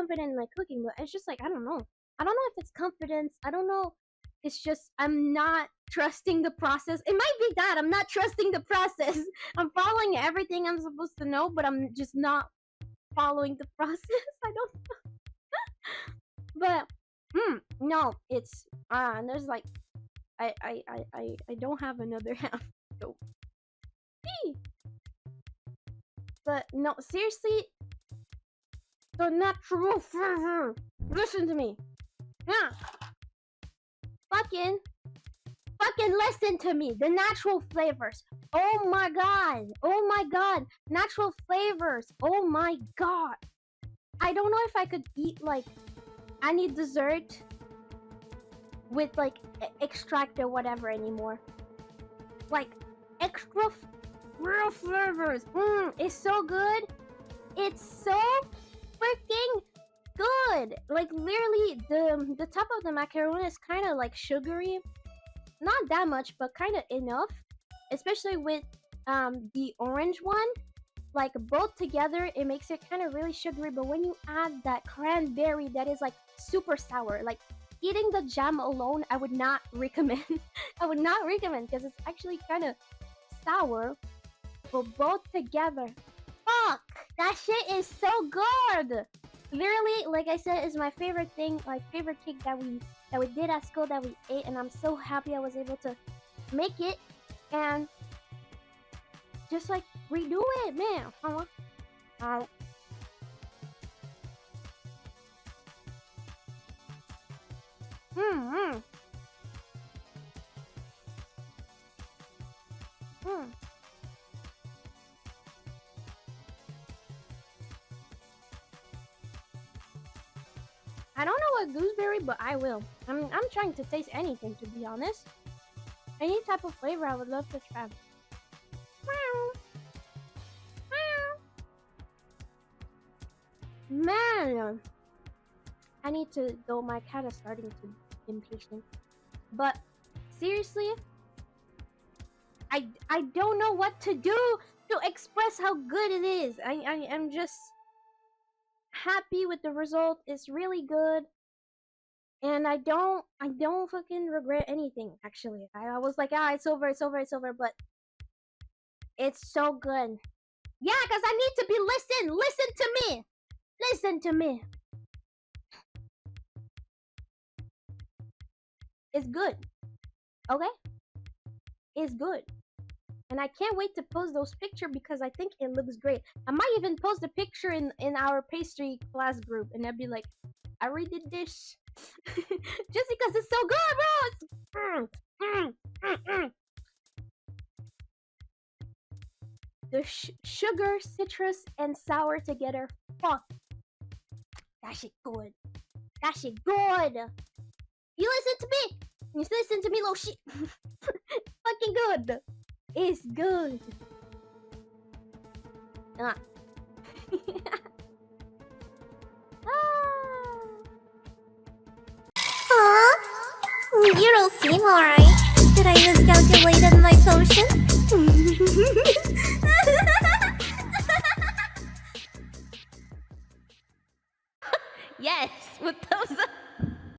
confident in my cooking, but it's just like I don't know. I don't know if it's confidence. I don't know. It's just I'm not trusting the process. It might be that I'm not trusting the process. I'm following everything I'm supposed to know, but I'm just not following the process. I don't know. But no, it's and there's like I don't have another half. So but no, seriously, the natural flavor. Listen to me. Yeah. Fucking listen to me. The natural flavors. Oh my god. Oh my god. Natural flavors. Oh my god. I don't know if I could eat like any dessert with like extract or whatever anymore. Like extra real flavors. It's so good. It's so freaking good. Like literally the top of the macaron is kind of like sugary. Not that much, but kind of enough. Especially with the orange one. Like both together, it makes it kind of really sugary. But when you add that cranberry that is like super sour, like eating the jam alone, I would not recommend. I would not recommend because it's actually kind of sour. But both together, fuck, that shit is so good. Literally, like I said, is my favorite thing, my favorite cake that we did at school, that we ate, and I'm so happy I was able to make it and just like redo it, man. I don't know what gooseberry, but I will. I'm trying to taste anything, to be honest. Any type of flavor I would love to try. Man, I need to go. My cat is starting to be impatient. But seriously, I don't know what to do to express how good it is. I am just happy with the result. It's really good. And I don't fucking regret anything, actually. I was like, it's over, but it's so good. Yeah, because I need to be listen to me. It's good. Okay? It's good. And I can't wait to post those pictures because I think it looks great. I might even post a picture in our pastry class group and I'd be like, I redid this. Just because it's so good, bro. The sugar, citrus, and sour together. Fuck. That shit good. That shit good. You listen to me. You listen to me, little shit. Fucking good. It's good. Huh? You don't seem alright. Did I miscalculate my potion?